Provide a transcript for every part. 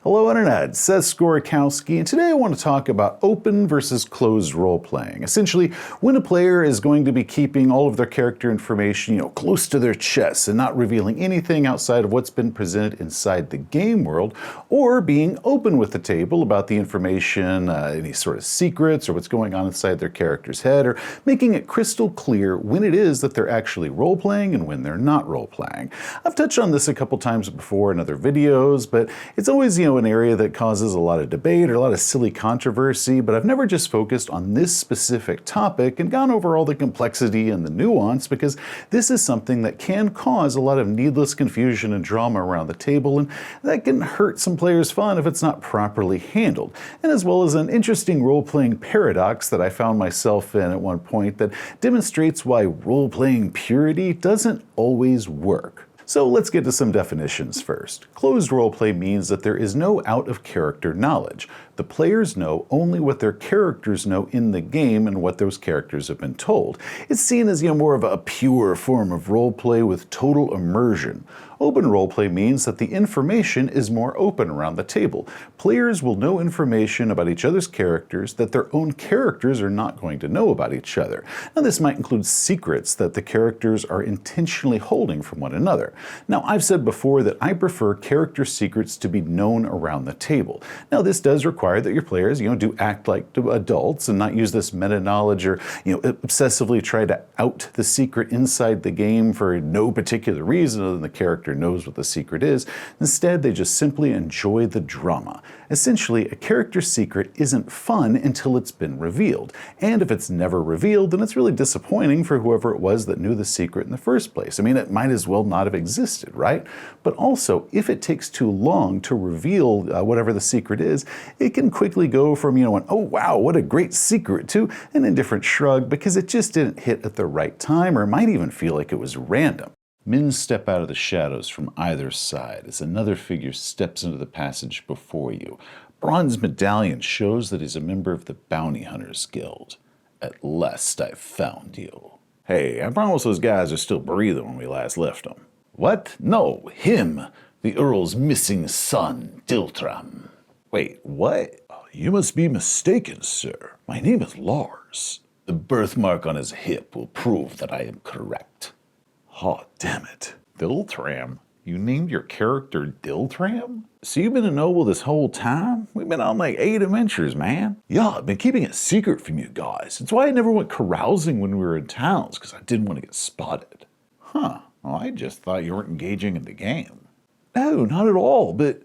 Hello Internet, Seth Skorikowski, and today I want to talk about open versus closed role-playing. Essentially, when a player is going to be keeping all of their character information, close to their chest and not revealing anything outside of what's been presented inside the game world, or being open with the table about the information, any sort of secrets or what's going on inside their character's head, or making it crystal clear when it is that they're actually role-playing and when they're not role-playing. I've touched on this a couple times before in other videos, but it's always, an area that causes a lot of debate or a lot of silly controversy, but I've never just focused on this specific topic and gone over all the complexity and the nuance, because this is something that can cause a lot of needless confusion and drama around the table, and that can hurt some players' fun if it's not properly handled. And as well as an interesting role-playing paradox that I found myself in at one point that demonstrates why role-playing purity doesn't always work. So let's get to some definitions first. Closed roleplay means that there is no out-of-character knowledge. The players know only what their characters know in the game and what those characters have been told. It's seen as more of a pure form of roleplay with total immersion. Open roleplay means that the information is more open around the table. Players will know information about each other's characters that their own characters are not going to know about each other. Now this might include secrets that the characters are intentionally holding from one another. Now I've said before that I prefer character secrets to be known around the table. Now this does require that your players, do act like adults and not use this meta-knowledge or, obsessively try to out the secret inside the game for no particular reason other than the character knows what the secret is. Instead, they just simply enjoy the drama. Essentially, a character secret isn't fun until it's been revealed. And if it's never revealed, then it's really disappointing for whoever it was that knew the secret in the first place. I mean, it might as well not have existed, right? But also, if it takes too long to reveal whatever the secret is, it can quickly go from, an "oh wow, what a great secret" to an indifferent shrug because it just didn't hit at the right time, or it might even feel like it was random. Men step out of the shadows from either side as another figure steps into the passage before you. Bronze medallion shows that he's a member of the Bounty Hunters Guild. At last I've found you. Hey, I promise those guys are still breathing when we last left them. What? No, him! The Earl's missing son, Diltram. Wait, what? You must be mistaken, sir. My name is Lars. The birthmark on his hip will prove that I am correct. Oh, damn it. Diltram? You named your character Diltram? So you've been a noble this whole time? We've been on like 8 adventures, man. Yeah, I've been keeping it secret from you guys. It's why I never went carousing when we were in towns, because I didn't want to get spotted. Huh. Well, I just thought you weren't engaging in the game. No, not at all, but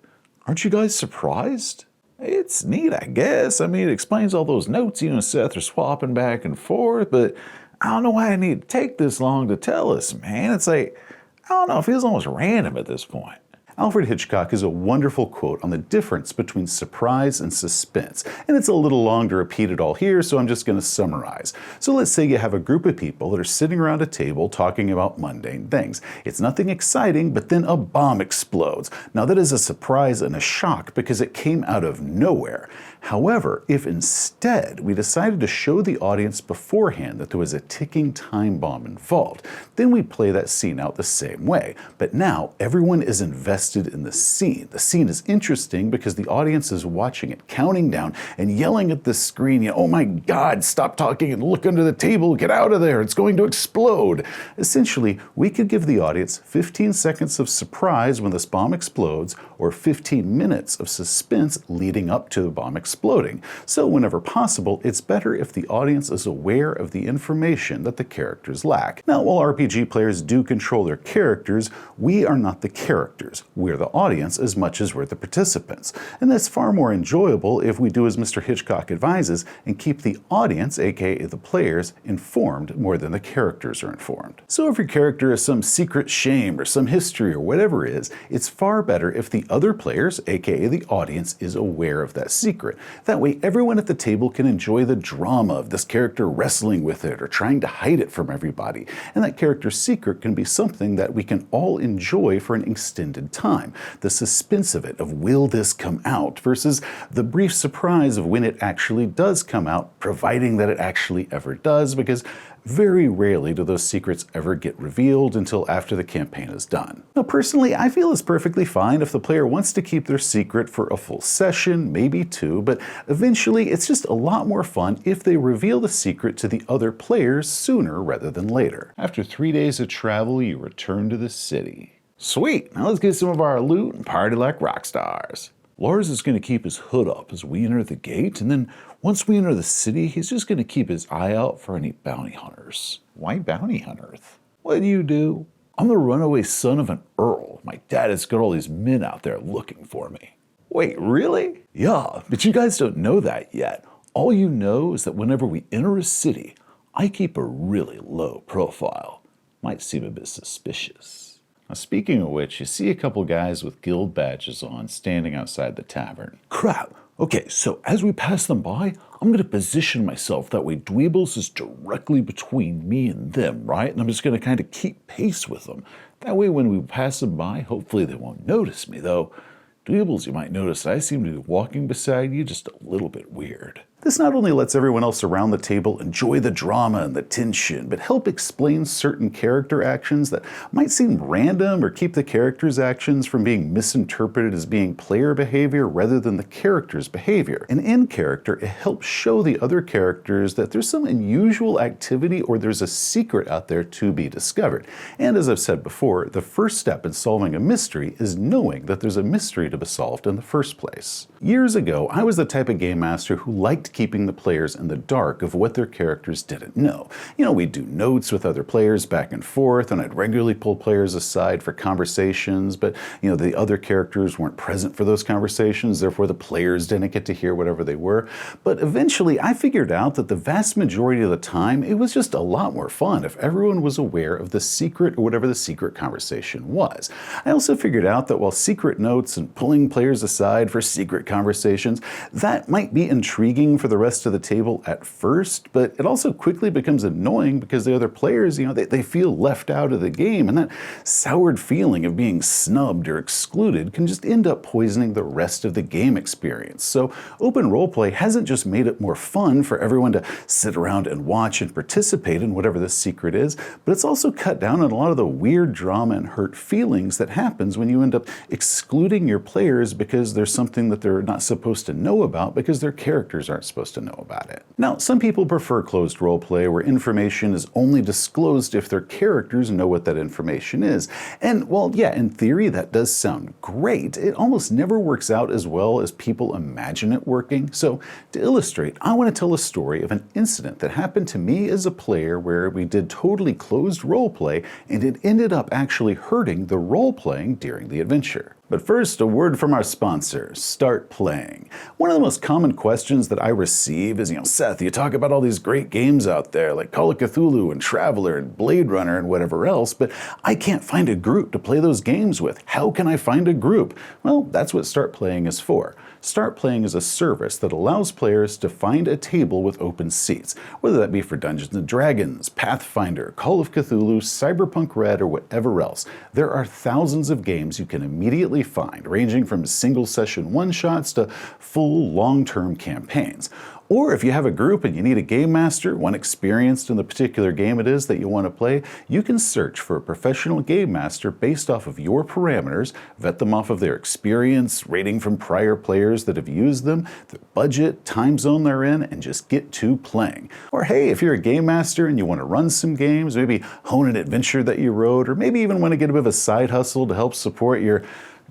aren't you guys surprised? It's neat, I guess. I mean, it explains all those notes you and Seth are swapping back and forth, but I don't know why I need to take this long to tell us, man. It's like, I don't know, it feels almost random at this point. Alfred Hitchcock has a wonderful quote on the difference between surprise and suspense, and it's a little long to repeat it all here, so I'm just going to summarize. So let's say you have a group of people that are sitting around a table talking about mundane things. It's nothing exciting, but then a bomb explodes. Now that is a surprise and a shock because it came out of nowhere. However, if instead we decided to show the audience beforehand that there was a ticking time bomb involved, then we play that scene out the same way. But now everyone is invested in the scene. The scene is interesting because the audience is watching it, counting down and yelling at the screen, "Oh my God, stop talking and look under the table, get out of there, it's going to explode." Essentially, we could give the audience 15 seconds of surprise when this bomb explodes, or 15 minutes of suspense leading up to the bomb exploding. So whenever possible, it's better if the audience is aware of the information that the characters lack. Now, while RPG players do control their characters, we are not the characters. We're the audience as much as we're the participants. And that's far more enjoyable if we do as Mr. Hitchcock advises and keep the audience, aka the players, informed more than the characters are informed. So if your character has some secret shame or some history or whatever it is, it's far better if the other players, aka the audience, is aware of that secret. That way everyone at the table can enjoy the drama of this character wrestling with it or trying to hide it from everybody. And that character's secret can be something that we can all enjoy for an extended time. The suspense of it, of will this come out, versus the brief surprise of when it actually does come out, providing that it actually ever does, because Very rarely do those secrets ever get revealed until after the campaign is done. Now personally, I feel it's perfectly fine if the player wants to keep their secret for a full session, maybe two, but eventually it's just a lot more fun if they reveal the secret to the other players sooner rather than later. After 3 days of travel, you return to the city. Sweet, now let's get some of our loot and party like rock stars. Lars is going to keep his hood up as we enter the gate, and then once we enter the city, he's just going to keep his eye out for any bounty hunters. Why bounty hunters? What do you do? I'm the runaway son of an earl. My dad has got all these men out there looking for me. Wait, really? Yeah, but you guys don't know that yet. All you know is that whenever we enter a city, I keep a really low profile. Might seem a bit suspicious. Now, speaking of which, you see a couple guys with guild badges on standing outside the tavern. Crap! Okay, so as we pass them by, I'm going to position myself that way Dweebles is directly between me and them, right? And I'm just going to kind of keep pace with them. That way when we pass them by, hopefully they won't notice me, though. Dweebles, you might notice that I seem to be walking beside you just a little bit weird. This not only lets everyone else around the table enjoy the drama and the tension, but help explain certain character actions that might seem random or keep the character's actions from being misinterpreted as being player behavior rather than the character's behavior. And in character, it helps show the other characters that there's some unusual activity or there's a secret out there to be discovered. And as I've said before, the first step in solving a mystery is knowing that there's a mystery to be solved in the first place. Years ago, I was the type of game master who liked keeping the players in the dark of what their characters didn't know. You know, we'd do notes with other players back and forth, and I'd regularly pull players aside for conversations, but the other characters weren't present for those conversations, therefore the players didn't get to hear whatever they were. But eventually I figured out that the vast majority of the time it was just a lot more fun if everyone was aware of the secret or whatever the secret conversation was. I also figured out that while secret notes and pulling players aside for secret conversations, that might be intriguing for the rest of the table at first, but it also quickly becomes annoying because the other players, they feel left out of the game, and that soured feeling of being snubbed or excluded can just end up poisoning the rest of the game experience. So Open Roleplay hasn't just made it more fun for everyone to sit around and watch and participate in whatever the secret is, but it's also cut down on a lot of the weird drama and hurt feelings that happens when you end up excluding your players because there's something that they're not supposed to know about because their characters aren't supposed to know about it. Now, some people prefer closed roleplay where information is only disclosed if their characters know what that information is. And while, yeah, in theory that does sound great, it almost never works out as well as people imagine it working. So to illustrate, I want to tell a story of an incident that happened to me as a player where we did totally closed roleplay and it ended up actually hurting the role-playing during the adventure. But first, a word from our sponsor, Start Playing. One of the most common questions that I receive is, Seth, you talk about all these great games out there like Call of Cthulhu and Traveler and Blade Runner and whatever else, but I can't find a group to play those games with. How can I find a group? Well, that's what Start Playing is for. Start Playing is a service that allows players to find a table with open seats, whether that be for Dungeons & Dragons, Pathfinder, Call of Cthulhu, Cyberpunk Red, or whatever else. There are thousands of games you can immediately find, ranging from single-session one-shots to full long-term campaigns. Or if you have a group and you need a game master, one experienced in the particular game it is that you want to play, you can search for a professional game master based off of your parameters, vet them off of their experience, rating from prior players that have used them, their budget, time zone they're in, and just get to playing. Or hey, if you're a game master and you want to run some games, maybe hone an adventure that you wrote, or maybe even want to get a bit of a side hustle to help support your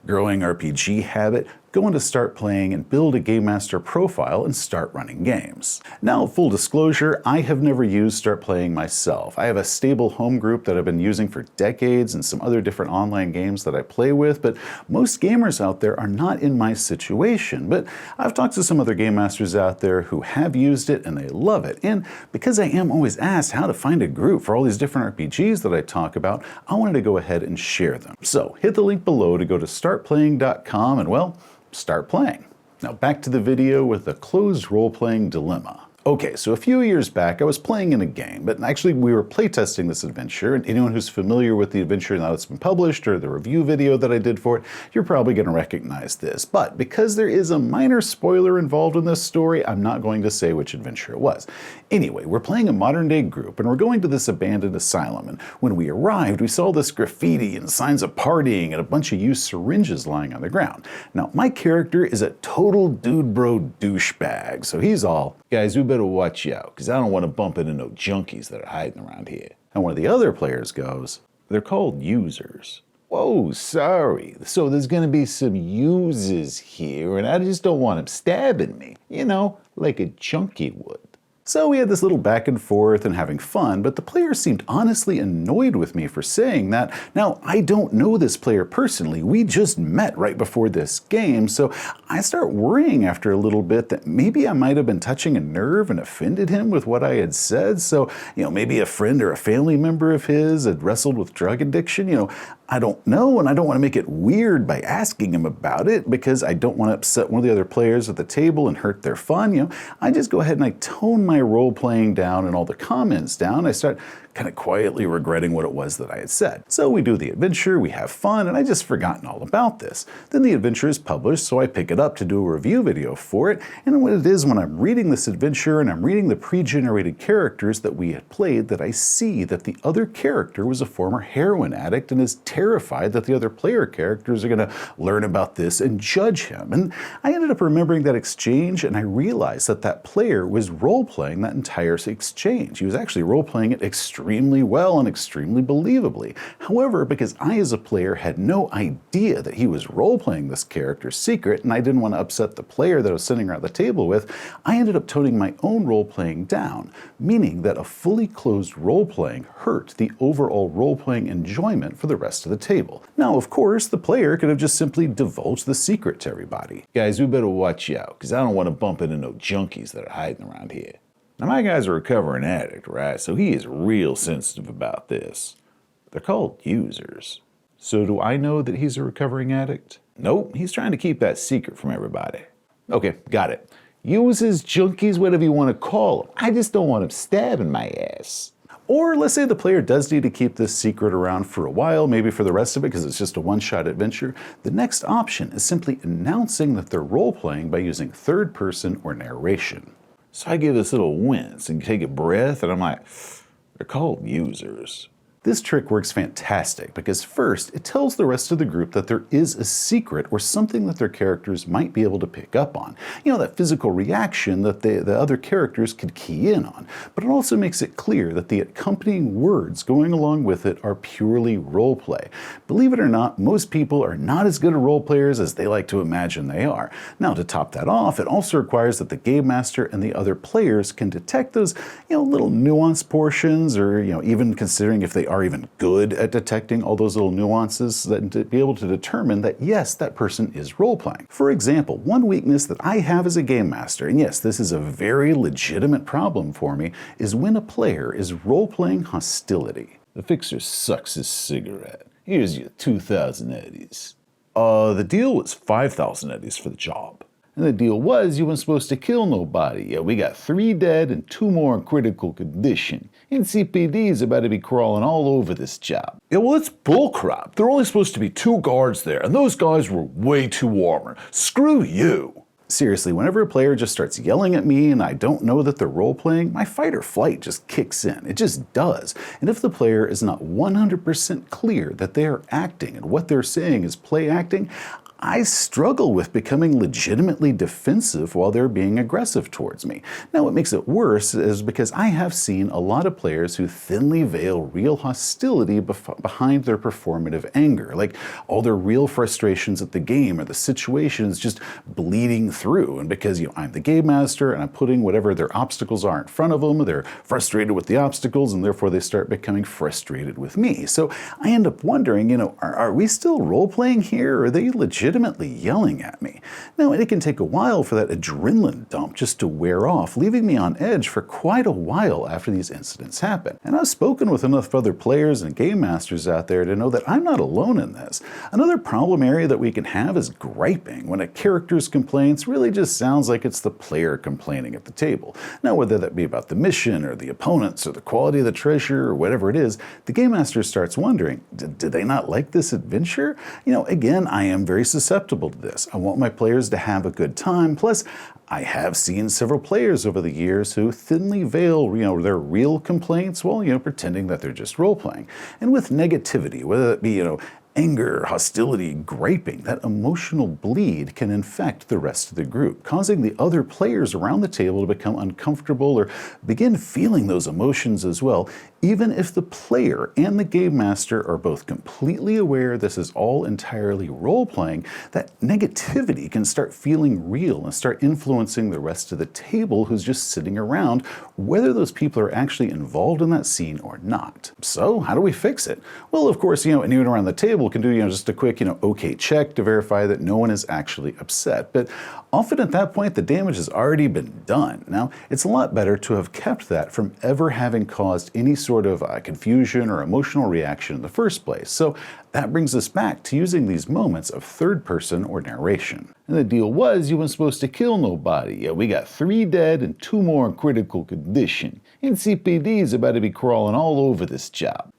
growing RPG habit, go on to Start Playing and build a Game Master profile and start running games. Now, full disclosure, I have never used Start Playing myself. I have a stable home group that I've been using for decades and some other different online games that I play with, but most gamers out there are not in my situation. But I've talked to some other Game Masters out there who have used it and they love it. And because I am always asked how to find a group for all these different RPGs that I talk about, I wanted to go ahead and share them. So hit the link below to go to startplaying.com and, well, start playing. Now back to the video with the closed role-playing dilemma. Okay, so a few years back, I was playing in a game, but actually we were playtesting this adventure, and anyone who's familiar with the adventure now that's been published or the review video that I did for it, you're probably going to recognize this. But because there is a minor spoiler involved in this story, I'm not going to say which adventure it was. Anyway, we're playing a modern-day group, and we're going to this abandoned asylum, and when we arrived, we saw this graffiti and signs of partying and a bunch of used syringes lying on the ground. Now, my character is a total dude bro douchebag, so he's all, "Guys, we better watch out, because I don't want to bump into no junkies that are hiding around here." And one of the other players goes, "They're called users." Whoa, sorry. So there's going to be some users here, and I just don't want them stabbing me, like a junkie would. So we had this little back and forth and having fun, but the player seemed honestly annoyed with me for saying that. Now, I don't know this player personally. We just met right before this game, so I start worrying after a little bit that maybe I might have been touching a nerve and offended him with what I had said. So, maybe a friend or a family member of his had wrestled with drug addiction. I don't know, and I don't want to make it weird by asking him about it because I don't want to upset one of the other players at the table and hurt their fun. I just go ahead and I tone my role-playing down and all the comments down. I start kind of quietly regretting what it was that I had said. So we do the adventure, we have fun, and I just forgotten all about this. Then the adventure is published, so I pick it up to do a review video for it, and what it is when I'm reading this adventure and I'm reading the pre-generated characters that we had played, that I see that the other character was a former heroin addict and is terrified that the other player characters are going to learn about this and judge him. And I ended up remembering that exchange, and I realized that that player was role-playing that entire exchange. He was actually role-playing it extremely well and extremely believably. However, because I as a player had no idea that he was role-playing this character's secret, and I didn't want to upset the player that I was sitting around the table with, I ended up toning my own role-playing down, meaning that a fully closed role-playing hurt the overall role-playing enjoyment for the rest of the table. Now, of course, the player could have just simply divulged the secret to everybody. "Guys, we better watch out, because I don't want to bump into no junkies that are hiding around here." Now, my guy's a recovering addict, right? So he is real sensitive about this. They're called users. So do I know that he's a recovering addict? Nope, he's trying to keep that secret from everybody. Okay, got it. Users, junkies, whatever you want to call them. I just don't want him stabbing my ass. Or let's say the player does need to keep this secret around for a while, maybe for the rest of it because it's just a one-shot adventure. The next option is simply announcing that they're role-playing by using third person or narration. So I give this little wince and take a breath, and I'm like, they're called users. This trick works fantastic because first, it tells the rest of the group that there is a secret or something that their characters might be able to pick up on. That physical reaction that the other characters could key in on. But it also makes it clear that the accompanying words going along with it are purely roleplay. Believe it or not, most people are not as good at role players as they like to imagine they are. Now, to top that off, it also requires that the game master and the other players can detect those, little nuanced portions, or, even considering if they are even good at detecting all those little nuances, that to be able to determine that yes, that person is role-playing. For example, one weakness that I have as a game master, and yes, this is a very legitimate problem for me, is when a player is role-playing hostility. The fixer sucks his cigarette. Here's your 2,000 eddies. The deal was 5,000 eddies for the job. And the deal was you weren't supposed to kill nobody. Yeah, we got 3 dead and 2 more in critical condition. And CPD's about to be crawling all over this job. Yeah, well, it's bullcrap. There are only supposed to be 2 guards there, and those guys were way too armored. Screw you. Seriously, whenever a player just starts yelling at me and I don't know that they're role-playing, my fight or flight just kicks in. It just does. And if the player is not 100% clear that they are acting and what they're saying is play acting, I struggle with becoming legitimately defensive while they're being aggressive towards me. Now, what makes it worse is because I have seen a lot of players who thinly veil real hostility behind their performative anger, like all their real frustrations at the game or the situation is just bleeding through. And because I'm the game master and I'm putting whatever their obstacles are in front of them, they're frustrated with the obstacles and therefore they start becoming frustrated with me. So I end up wondering, are we still role-playing here? Are they legit legitimately yelling at me. Now, it can take a while for that adrenaline dump just to wear off, leaving me on edge for quite a while after these incidents happen. And I've spoken with enough other players and game masters out there to know that I'm not alone in this. Another problem area that we can have is griping, when a character's complaints really just sounds like it's the player complaining at the table. Now, whether that be about the mission or the opponents or the quality of the treasure or whatever it is, the game master starts wondering, did they not like this adventure? Again, I am very susceptible to this. I want my players to have a good time. Plus, I have seen several players over the years who thinly veil, their real complaints while, pretending that they're just role-playing. And with negativity, whether that be, anger, hostility, griping, that emotional bleed can infect the rest of the group, causing the other players around the table to become uncomfortable or begin feeling those emotions as well, even if the player and the game master are both completely aware this is all entirely role-playing. That negativity can start feeling real and start influencing the rest of the table who's just sitting around, whether those people are actually involved in that scene or not. So how do we fix it? Well, of course, anyone around the table can do, just a quick, okay check to verify that no one is actually upset. But often at that point, the damage has already been done. Now, it's a lot better to have kept that from ever having caused any sort of confusion or emotional reaction in the first place. So that brings us back to using these moments of third person or narration. And the deal was you weren't supposed to kill nobody. Yeah, we got 3 dead and 2 more in critical condition. And CPD's about to be crawling all over this job.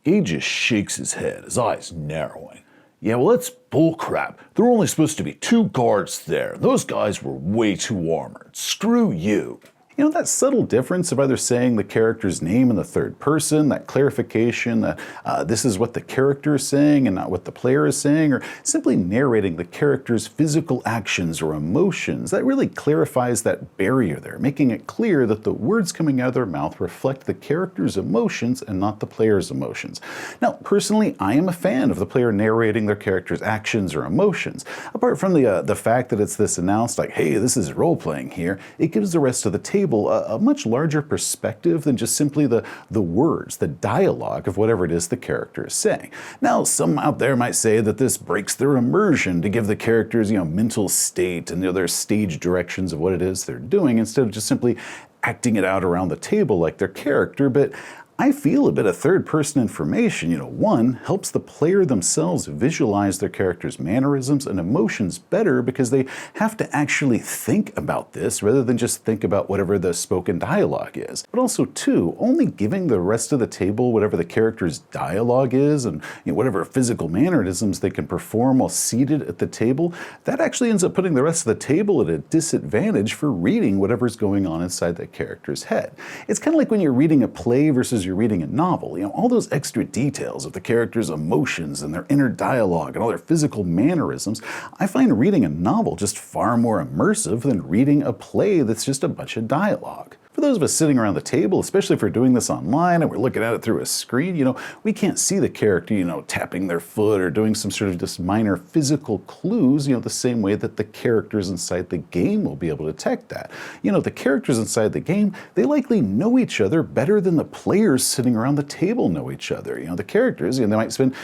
He just shakes his head, his eyes narrowing. Yeah, well, that's bullcrap. There were only supposed to be 2 guards there. Those guys were way too armored. Screw you. That subtle difference of either saying the character's name in the third person, that clarification that this is what the character is saying and not what the player is saying, or simply narrating the character's physical actions or emotions, that really clarifies that barrier there, making it clear that the words coming out of their mouth reflect the character's emotions and not the player's emotions. Now, personally, I am a fan of the player narrating their character's actions or emotions. Apart from the fact that it's this announced, like, hey, this is role-playing here, it gives the rest of the table a much larger perspective than just simply the words, the dialogue of whatever it is the character is saying. Now, some out there might say that this breaks their immersion to give the characters, mental state and their stage directions of what it is they're doing instead of just simply acting it out around the table like their character, but I feel a bit of third-person information, one, helps the player themselves visualize their character's mannerisms and emotions better because they have to actually think about this rather than just think about whatever the spoken dialogue is. But also, two, only giving the rest of the table whatever the character's dialogue is and whatever physical mannerisms they can perform while seated at the table, that actually ends up putting the rest of the table at a disadvantage for reading whatever's going on inside that character's head. It's kind of like when you're reading a play versus you're reading a novel. All those extra details of the characters' emotions and their inner dialogue and all their physical mannerisms, I find reading a novel just far more immersive than reading a play that's just a bunch of dialogue. For those of us sitting around the table, especially if we're doing this online and we're looking at it through a screen, we can't see the character, tapping their foot or doing some sort of just minor physical clues, the same way that the characters inside the game will be able to detect that. The characters inside the game, they likely know each other better than the players sitting around the table know each other. The characters, they might spend,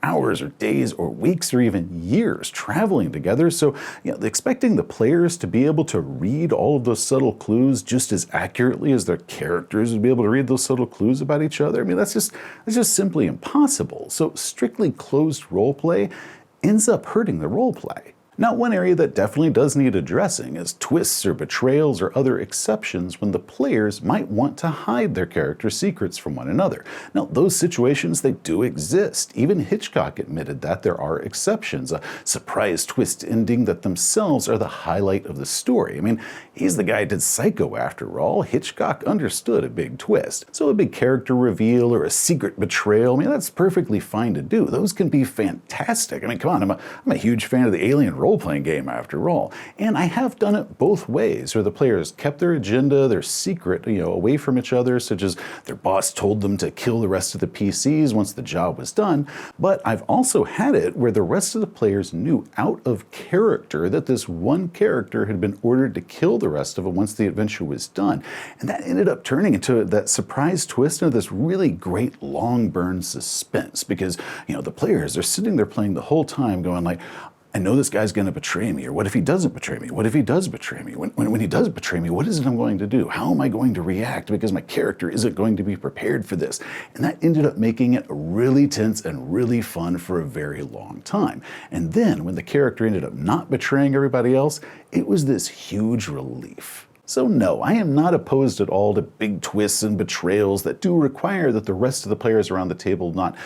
hours or days or weeks or even years traveling together. So, expecting the players to be able to read all of those subtle clues just as accurately as their characters would be able to read those subtle clues about each other. That's just simply impossible. So strictly closed roleplay ends up hurting the roleplay. Now, one area that definitely does need addressing is twists or betrayals or other exceptions when the players might want to hide their character's secrets from one another. Now, those situations, they do exist. Even Hitchcock admitted that there are exceptions, a surprise twist ending that themselves are the highlight of the story. He's the guy who did Psycho after all. Hitchcock understood a big twist. So a big character reveal or a secret betrayal, that's perfectly fine to do. Those can be fantastic. Come on, I'm a huge fan of the Alien role-playing game after all. And I have done it both ways, where the players kept their agenda, their secret, away from each other, such as their boss told them to kill the rest of the PCs once the job was done. But I've also had it where the rest of the players knew out of character that this one character had been ordered to kill the rest of them once the adventure was done. And that ended up turning into that surprise twist into this really great long burn suspense because, the players are sitting there playing the whole time going like, I know this guy's going to betray me, or what if he doesn't betray me? What if he does betray me? When he does betray me, what is it I'm going to do? How am I going to react? Because my character isn't going to be prepared for this. And that ended up making it really tense and really fun for a very long time. And then when the character ended up not betraying everybody else, it was this huge relief. So no, I am not opposed at all to big twists and betrayals that do require that the rest of the players around the table not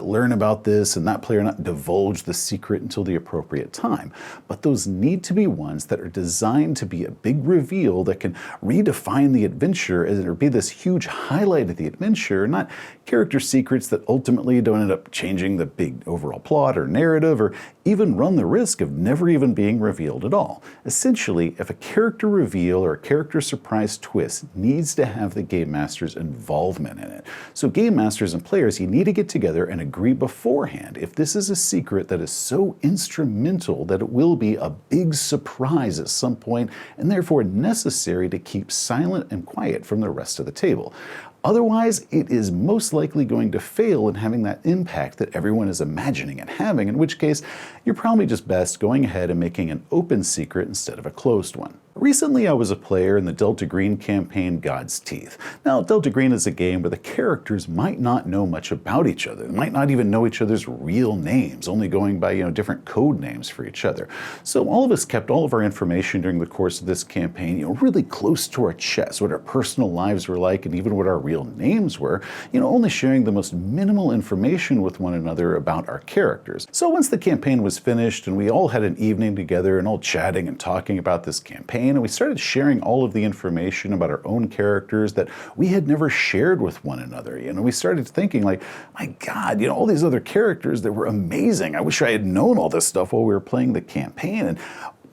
learn about this and that player not divulge the secret until the appropriate time. But those need to be ones that are designed to be a big reveal that can redefine the adventure or be this huge highlight of the adventure, not character secrets that ultimately don't end up changing the big overall plot or narrative or even run the risk of never even being revealed at all. Essentially, if a character reveal or a character surprise twist needs to have the game master's involvement in it. So game masters and players, you need to get together and agree beforehand if this is a secret that is so instrumental that it will be a big surprise at some point and therefore necessary to keep silent and quiet from the rest of the table. Otherwise, it is most likely going to fail in having that impact that everyone is imagining and having, in which case, you're probably just best going ahead and making an open secret instead of a closed one. Recently, I was a player in the Delta Green campaign God's Teeth. Now, Delta Green is a game where the characters might not know much about each other. They might not even know each other's real names, only going by, different code names for each other. So all of us kept all of our information during the course of this campaign, really close to our chest, what our personal lives were like and even what our real names were, only sharing the most minimal information with one another about our characters. So once the campaign was finished and we all had an evening together and all chatting and talking about this campaign, and we started sharing all of the information about our own characters that we had never shared with one another. We started thinking like, my God, all these other characters that were amazing. I wish I had known all this stuff while we were playing the campaign. And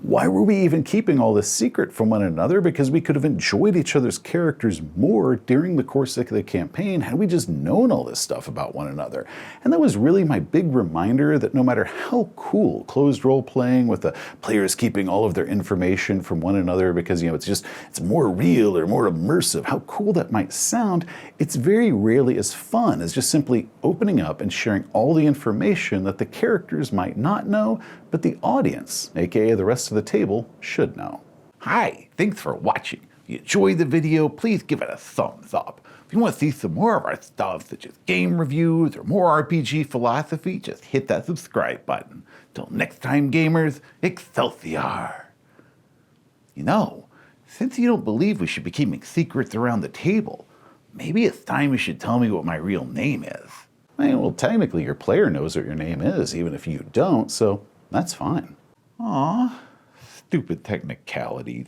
why were we even keeping all this secret from one another? Because we could have enjoyed each other's characters more during the course of the campaign had we just known all this stuff about one another. And that was really my big reminder that no matter how cool closed role-playing with the players keeping all of their information from one another because, it's more real or more immersive, how cool that might sound, it's very rarely as fun as just simply opening up and sharing all the information that the characters might not know, but the audience, aka the rest of the table, should know. Hi, thanks for watching. If you enjoyed the video, please give it a thumbs up. If you want to see some more of our stuff, such as game reviews or more RPG philosophy, just hit that subscribe button. Till next time, gamers, Excelsior! Since you don't believe we should be keeping secrets around the table, maybe it's time you should tell me what my real name is. Well, technically your player knows what your name is, even if you don't, so that's fine. Aw, stupid technicalities.